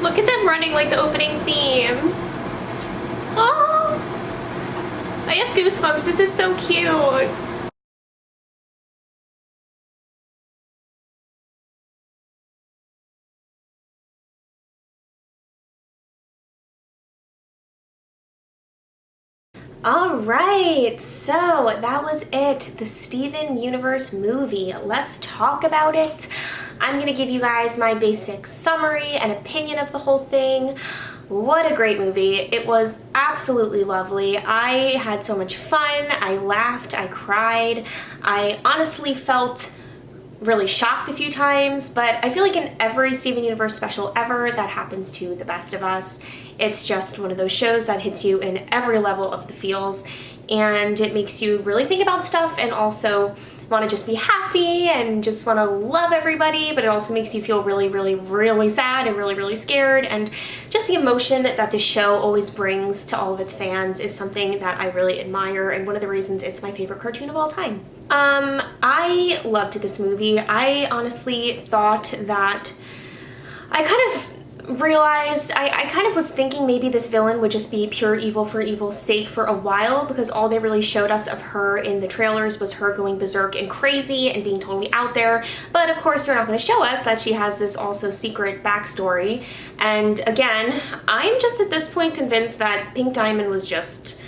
Look at them running like the opening theme. Oh, I have goosebumps. This is so cute. Alright, so that was it, the Steven Universe movie. Let's talk about it. I'm gonna give you guys my basic summary and opinion of the whole thing. What a great movie. It was absolutely lovely. I had so much fun. I laughed, I cried. I honestly felt really shocked a few times, but I feel like in every Steven Universe special ever, that happens to the best of us. It's just one of those shows that hits you in every level of the feels, and it makes you really think about stuff and also want to just be happy and just want to love everybody, but it also makes you feel really, really, really sad and really, really scared. And just the emotion that the show always brings to all of its fans is something that I really admire, and one of the reasons it's my favorite cartoon of all time. I loved this movie. I honestly thought that I kind of realized, I kind of was thinking maybe this villain would just be pure evil for evil's sake for a while, because all they really showed us of her in the trailers was her going berserk and crazy and being totally out there. But of course they're not going to show us that she has this also secret backstory. And again, I'm just at this point convinced that Pink Diamond was just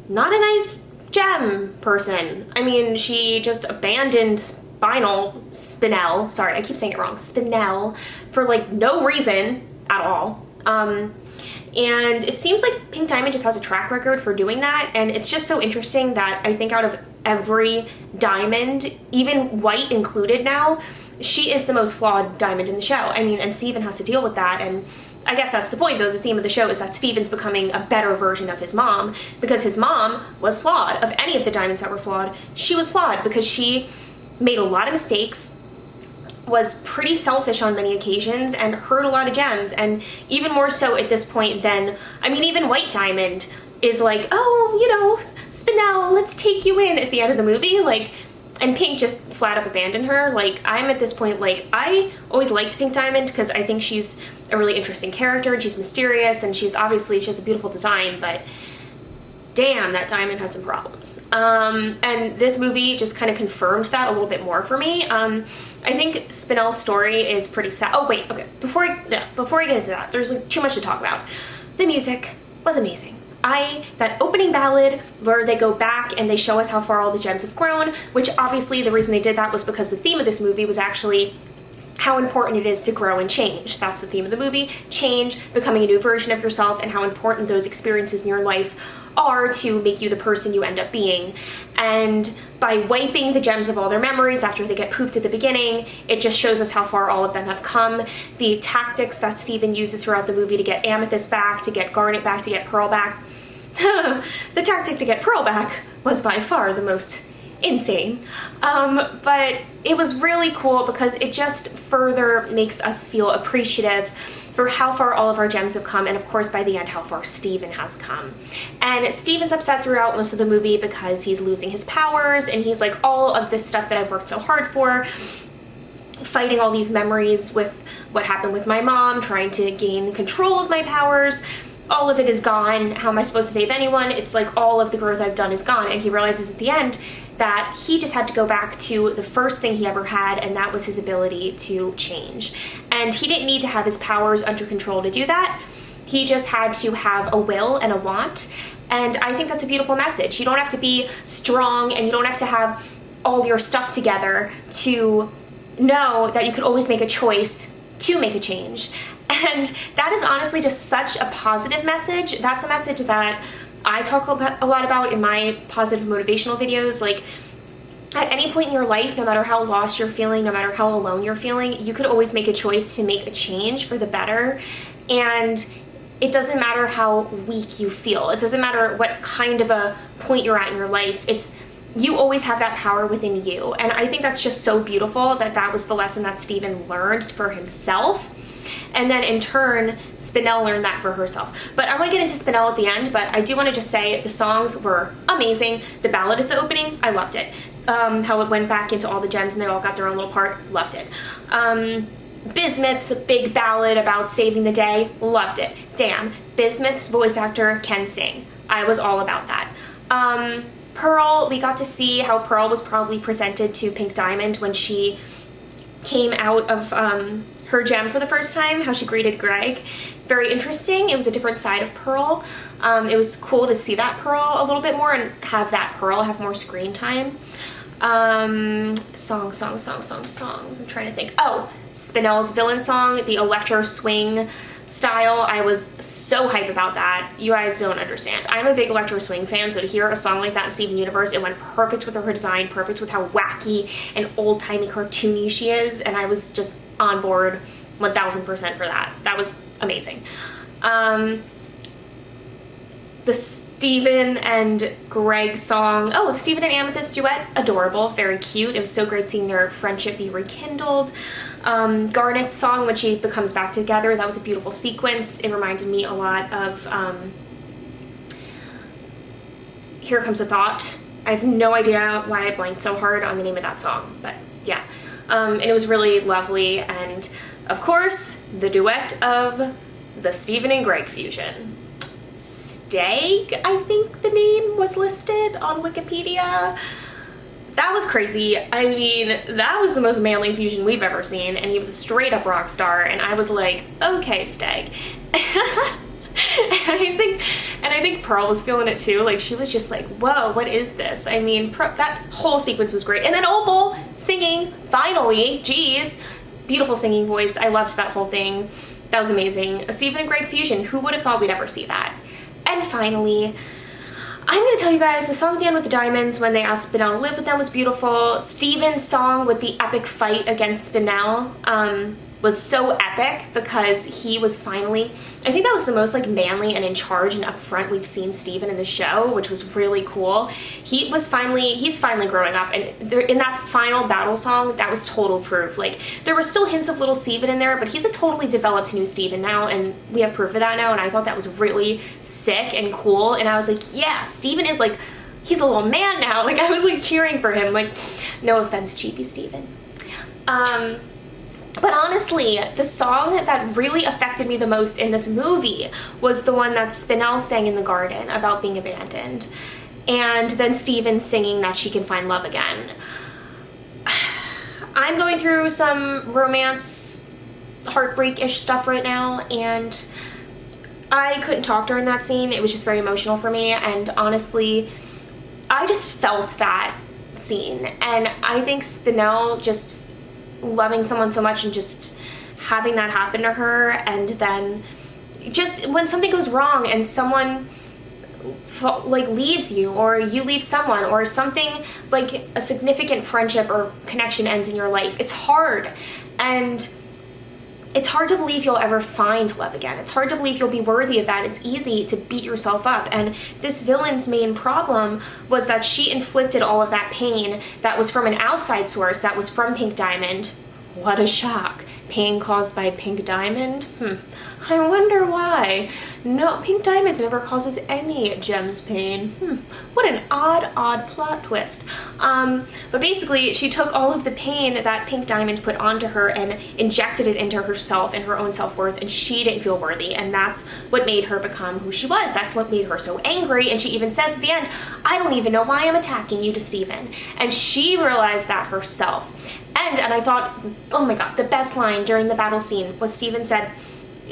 not a nice gem person. I mean, she just abandoned Spinel, sorry, I keep saying it wrong, Spinel, for like no reason at all. And it seems like Pink Diamond just has a track record for doing that, and it's just so interesting that I think out of every diamond, even White included now, she is the most flawed diamond in the show. I mean, and Steven has to deal with that, and I guess that's the point, though. The theme of the show is that Steven's becoming a better version of his mom, because his mom was flawed. Of any of the diamonds that were flawed, she was flawed because she made a lot of mistakes, was pretty selfish on many occasions, and hurt a lot of gems. And even more so at this point than, I mean, even White Diamond is like, oh, you know, Spinel, let's take you in at the end of the movie. Like, and Pink just flat up abandoned her. Like, I'm at this point, like, I always liked Pink Diamond because I think she's a really interesting character, and she's mysterious, and she has a beautiful design, but damn, that diamond had some problems. And this movie just kind of confirmed that a little bit more for me. I think Spinel's story is pretty sad. Oh wait, okay, before I get into that, there's like too much to talk about. The music was amazing. That opening ballad where they go back and they show us how far all the gems have grown, which obviously the reason they did that was because the theme of this movie was actually how important it is to grow and change. That's the theme of the movie. Change, becoming a new version of yourself, and how important those experiences in your life are to make you the person you end up being. And by wiping the gems of all their memories after they get poofed at the beginning, it just shows us how far all of them have come. The tactics that Steven uses throughout the movie to get Amethyst back, to get Garnet back, to get Pearl back. The tactic to get Pearl back was by far the most insane. But it was really cool because it just further makes us feel appreciative for how far all of our gems have come, and of course by the end how far Steven has come. And Steven's upset throughout most of the movie because he's losing his powers, and he's like, all of this stuff that I've worked so hard for, fighting all these memories with what happened with my mom, trying to gain control of my powers, all of it is gone. How am I supposed to save anyone? It's like all of the growth I've done is gone. And he realizes at the end that he just had to go back to the first thing he ever had, and that was his ability to change. And he didn't need to have his powers under control to do that. He just had to have a will and a want. And I think that's a beautiful message. You don't have to be strong, and you don't have to have all your stuff together to know that you could always make a choice to make a change. And that is honestly just such a positive message. That's a message that I talk a lot about in my positive motivational videos. Like, at any point in your life, no matter how lost you're feeling, no matter how alone you're feeling, you could always make a choice to make a change for the better. And it doesn't matter how weak you feel. It doesn't matter what kind of a point you're at in your life. You always have that power within you. And I think that's just so beautiful that that was the lesson that Steven learned for himself. And then in turn, Spinel learned that for herself. But I want to get into Spinel at the end, but I do want to just say the songs were amazing. The ballad at the opening, I loved it. How it went back into all the gems and they all got their own little part, loved it. Bismuth's big ballad about saving the day, loved it. Damn, Bismuth's voice actor can sing. I was all about that. Pearl, we got to see how Pearl was probably presented to Pink Diamond when she came out of her gem for the first time, how she greeted Greg. Very interesting. It was a different side of Pearl. It was cool to see that Pearl a little bit more and have that Pearl have more screen time. Songs. I'm trying to think. Oh, Spinell's villain song, the electro swing style. I was so hype about that. You guys don't understand. I'm a big electro swing fan, so to hear a song like that in Steven Universe, it went perfect with her design, perfect with how wacky and old-timey cartoony she is, and I was just on board 1000% for that. That was amazing. The Steven and Greg song, oh, the Steven and Amethyst duet, adorable, very cute. It was so great seeing their friendship be rekindled. Garnet's song, when she becomes back together, that was a beautiful sequence. It reminded me a lot of Here Comes a Thought. I have no idea why I blanked so hard on the name of that song, but yeah. And it was really lovely, and of course, the duet of the Steven and Greg fusion. Stag, I think the name was listed on Wikipedia. That was crazy. I mean, that was the most manly fusion we've ever seen, and he was a straight up rock star, and I was like, okay, Stag. And I think Pearl was feeling it too. Like, she was just like, whoa, what is this? I mean, that whole sequence was great. And then Opal singing, finally, geez, beautiful singing voice. I loved that whole thing. That was amazing. A Steven and Greg fusion. Who would have thought we'd ever see that? And finally, I'm going to tell you guys, the song at the end with the diamonds when they asked Spinell to live with them was beautiful. Steven's song with the epic fight against Spinell was so epic because he was finally, I think that was the most like manly and in charge and upfront we've seen Steven in the show, which was really cool. He's finally growing up, and in that final battle song, that was total proof. Like, there were still hints of little Steven in there, but he's a totally developed new Steven now, and we have proof of that now, and I thought that was really sick and cool, and I was like, yeah, Steven is like, he's a little man now. Like, I was like cheering for him. Like, no offense, cheapy Steven. But honestly, the song that really affected me the most in this movie was the one that Spinell sang in the garden about being abandoned. And then Steven singing that she can find love again. I'm going through some romance, heartbreak-ish stuff right now, and I couldn't talk during that scene. It was just very emotional for me, and honestly, I just felt that scene. And I think Spinell just loving someone so much and just having that happen to her, and then just when something goes wrong and someone like leaves you, or you leave someone, or something like a significant friendship or connection ends in your life, it's hard, and it's hard to believe you'll ever find love again. It's hard to believe you'll be worthy of that. It's easy to beat yourself up, and this villain's main problem was that she inflicted all of that pain that was from an outside source, that was from Pink Diamond. What a shock. Pain caused by Pink Diamond? I wonder why. No, Pink Diamond never causes any gems pain. What an odd plot twist. But basically, she took all of the pain that Pink Diamond put onto her and injected it into herself and her own self-worth, and she didn't feel worthy, and that's what made her become who she was. That's what made her so angry, and she even says at the end, I don't even know why I'm attacking you, to Steven. And she realized that herself. And I thought, oh my god, the best line during the battle scene was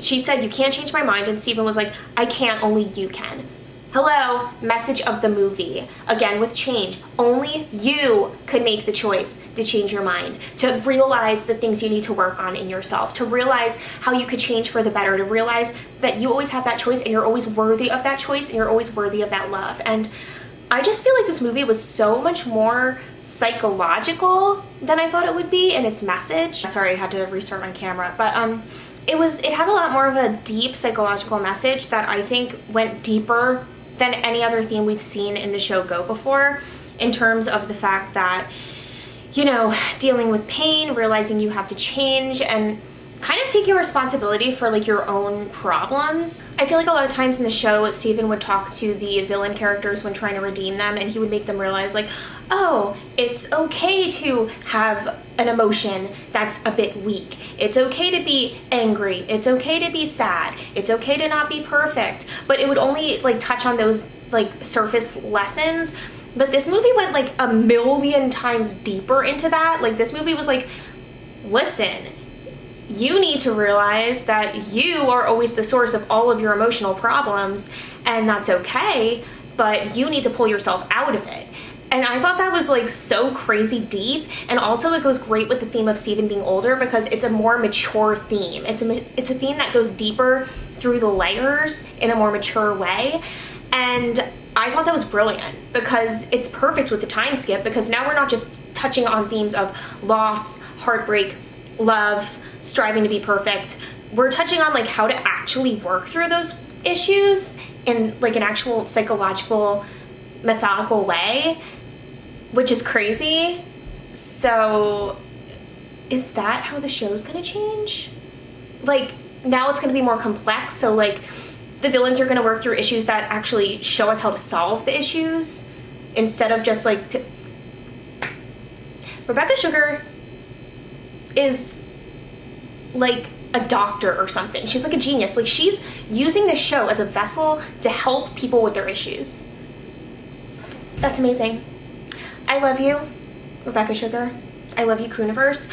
she said, you can't change my mind, and Steven was like, I can't, only you can. Hello, message of the movie. Again with change. Only you could make the choice to change your mind, to realize the things you need to work on in yourself, to realize how you could change for the better, to realize that you always have that choice, and you're always worthy of that choice, and you're always worthy of that love. And I just feel like this movie was so much more psychological than I thought it would be in its message. Sorry, I had to restart my camera, but it had a lot more of a deep psychological message that I think went deeper than any other theme we've seen in the show go before, in terms of the fact that, you know, dealing with pain, realizing you have to change, and kind of taking responsibility for like your own problems. I feel like a lot of times in the show, Steven would talk to the villain characters when trying to redeem them, and he would make them realize like, oh, it's okay to have an emotion that's a bit weak. It's okay to be angry. It's okay to be sad. It's okay to not be perfect. But it would only like touch on those like surface lessons. But this movie went like a million times deeper into that. Like this movie was like, listen, you need to realize that you are always the source of all of your emotional problems, and that's okay, but you need to pull yourself out of it. And I thought that was like so crazy deep, and also it goes great with the theme of Steven being older because it's a more mature theme. It's a theme that goes deeper through the layers in a more mature way, and I thought that was brilliant because it's perfect with the time skip, because now we're not just touching on themes of loss, heartbreak, love, striving to be perfect. We're touching on like how to actually work through those issues in like an actual psychological, methodical way, which is crazy. So is that how the show's gonna change? Like now it's gonna be more complex, so like the villains are gonna work through issues that actually show us how to solve the issues instead of just like Rebecca Sugar is like a doctor or something. She's like a genius. Like she's using this show as a vessel to help people with their issues. That's amazing. I love you, Rebecca Sugar. I love you, Crooniverse.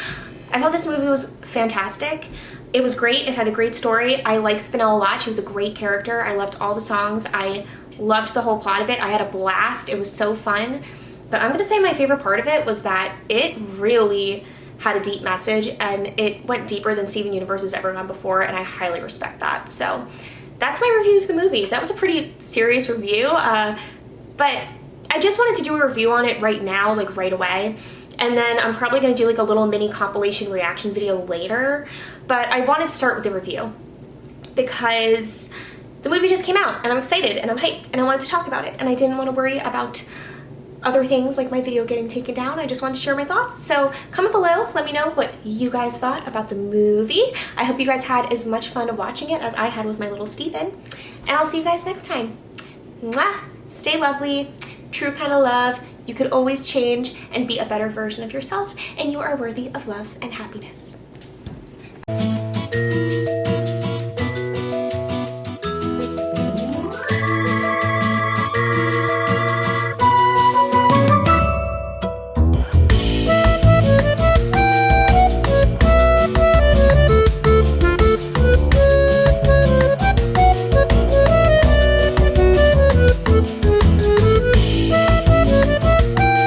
I thought this movie was fantastic. It was great. It had a great story. I like Spinell a lot. She was a great character. I loved all the songs. I loved the whole plot of it. I had a blast. It was so fun. But I'm gonna say my favorite part of it was that it really had a deep message, and it went deeper than Steven Universe has ever gone before, and I highly respect that. So that's my review of the movie. That was a pretty serious review, but I just wanted to do a review on it right now, like right away, and then I'm probably going to do like a little mini compilation reaction video later, but I wanted to start with the review because the movie just came out, and I'm excited, and I'm hyped, and I wanted to talk about it, and I didn't want to worry about other things like my video getting taken down. I just wanted to share my thoughts. So comment below, let me know what you guys thought about the movie. I hope you guys had as much fun watching it as I had with my little Steven. And I'll see you guys next time. Mwah! Stay lovely, true kind of love. You could always change and be a better version of yourself, and you are worthy of love and happiness.